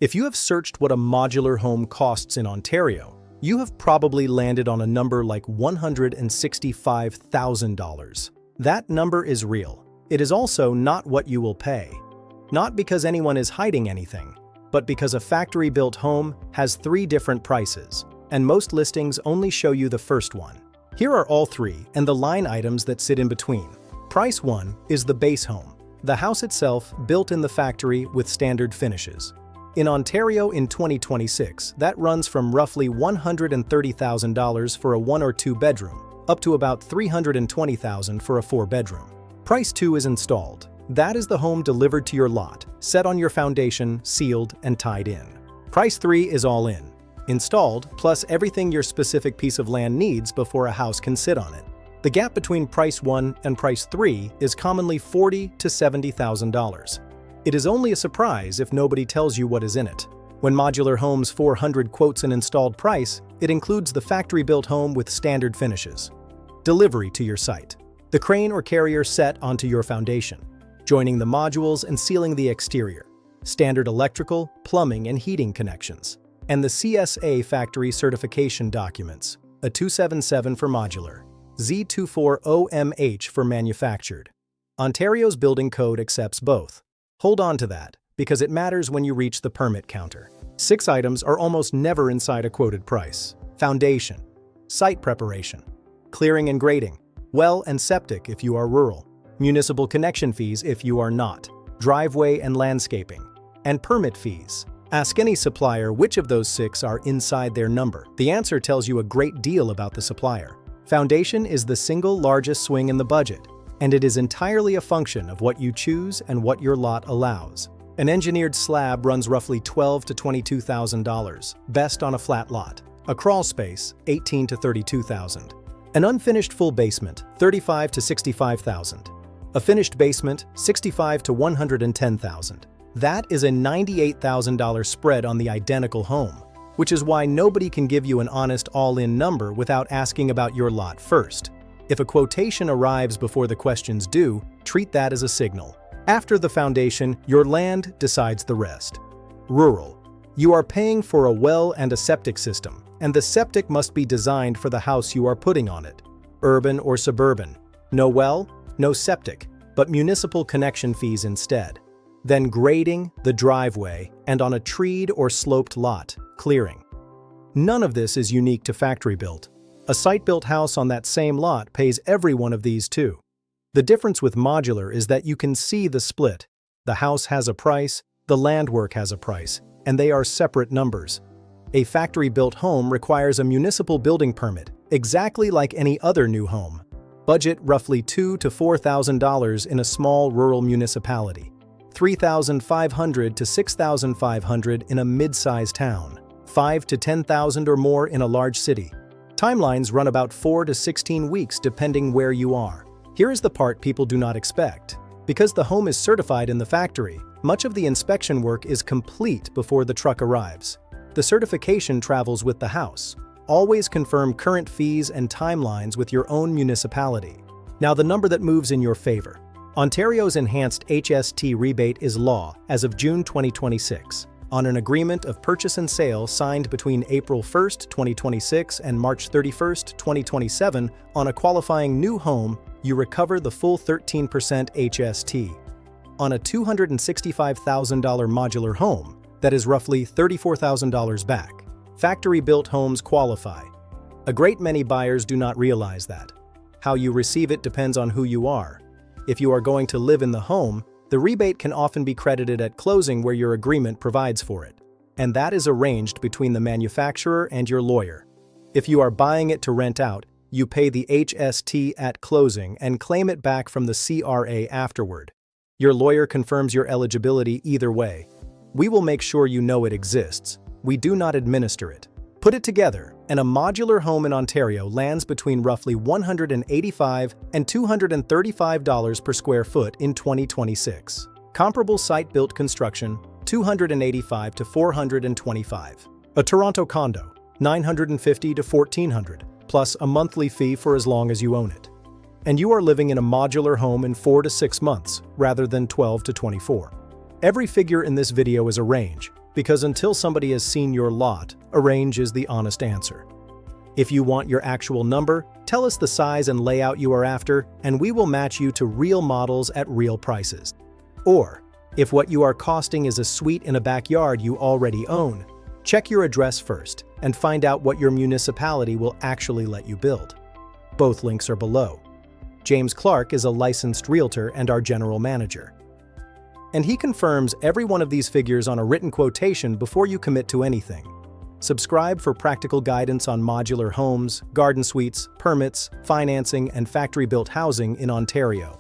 If you have searched what a modular home costs in Ontario, you have probably landed on a number like $165,000. That number is real. It is also not what you will pay. Not because anyone is hiding anything, but because a factory-built home has 3 different prices, and most listings only show you the first one. Here are all 3 and the line items that sit in between. Price 1 is the base home, the house itself built in the factory with standard finishes. In Ontario in 2026, that runs from roughly $130,000 for a 1 or 2 bedroom, up to about $320,000 for a 4-bedroom. Price 2 is installed. That is the home delivered to your lot, set on your foundation, sealed, and tied in. Price 3 is all in. Installed, plus everything your specific piece of land needs before a house can sit on it. The gap between Price 1 and Price 3 is commonly $40,000 to $70,000. It is only a surprise if nobody tells you what is in it. When Modular Homes 400 quotes an installed price, it includes the factory-built home with standard finishes. Delivery to your site. The crane or carrier set onto your foundation, joining the modules and sealing the exterior. Standard electrical, plumbing, and heating connections. And the CSA factory certification documents, a 277 for modular, Z240MH for manufactured. Ontario's building code accepts both. Hold on to that, because it matters when you reach the permit counter. 6 items are almost never inside a quoted price. Foundation, site preparation, clearing and grading, well and septic if you are rural, municipal connection fees if you are not, driveway and landscaping, and permit fees. Ask any supplier which of those 6 are inside their number. The answer tells you a great deal about the supplier. Foundation is the single largest swing in the budget, and it is entirely a function of what you choose and what your lot allows. An engineered slab runs roughly $12,000 to $22,000, best on a flat lot. A crawl space, $18,000 to $32,000. An unfinished full basement, $35,000 to $65,000. A finished basement, $65,000 to $110,000. That is a $98,000 spread on the identical home, which is why nobody can give you an honest all-in number without asking about your lot first. If a quotation arrives before the questions do, treat that as a signal. After the foundation, your land decides the rest. Rural. You are paying for a well and a septic system, and the septic must be designed for the house you are putting on it. Urban or suburban. No well, no septic, but municipal connection fees instead. Then grading, the driveway, and on a treed or sloped lot, clearing. None of this is unique to factory-built. A site-built house on that same lot pays every one of these too. The difference with modular is that you can see the split. The house has a price, the land work has a price, and they are separate numbers. A factory-built home requires a municipal building permit, exactly like any other new home. Budget roughly $2,000 to $4,000 in a small rural municipality. $3,500 to $6,500 in a mid-sized town. $5,000 to $10,000 or more in a large city. Timelines run about 4 to 16 weeks depending where you are. Here is the part people do not expect. Because the home is certified in the factory, much of the inspection work is complete before the truck arrives. The certification travels with the house. Always confirm current fees and timelines with your own municipality. Now the number that moves in your favor. Ontario's enhanced HST rebate is law as of June 2026. On an agreement of purchase and sale signed between April 1, 2026 and March 31, 2027, on a qualifying new home, you recover the full 13% HST. On a $265,000 modular home, that is roughly $34,000 back. Factory-built homes qualify. A great many buyers do not realize that. How you receive it depends on who you are. If you are going to live in the home, the rebate can often be credited at closing where your agreement provides for it, and that is arranged between the manufacturer and your lawyer. If you are buying it to rent out, you pay the HST at closing and claim it back from the CRA afterward. Your lawyer confirms your eligibility either way. We will make sure you know it exists. We do not administer it. Put it together, and a modular home in Ontario lands between roughly $185 and $235 per square foot in 2026. Comparable site-built construction, $285 to $425. A Toronto condo, $950 to $1,400, plus a monthly fee for as long as you own it. And you are living in a modular home in 4 to 6 months, rather than 12 to 24. Every figure in this video is a range. because until somebody has seen your lot, a range is the honest answer. If you want your actual number, tell us the size and layout you are after, and we will match you to real models at real prices. Or, if what you are costing is a suite in a backyard you already own, check your address first and find out what your municipality will actually let you build. Both links are below. James Clark is a licensed realtor and our general manager. And he confirms every one of these figures on a written quotation before you commit to anything. Subscribe for practical guidance on modular homes, garden suites, permits, financing, and factory-built housing in Ontario.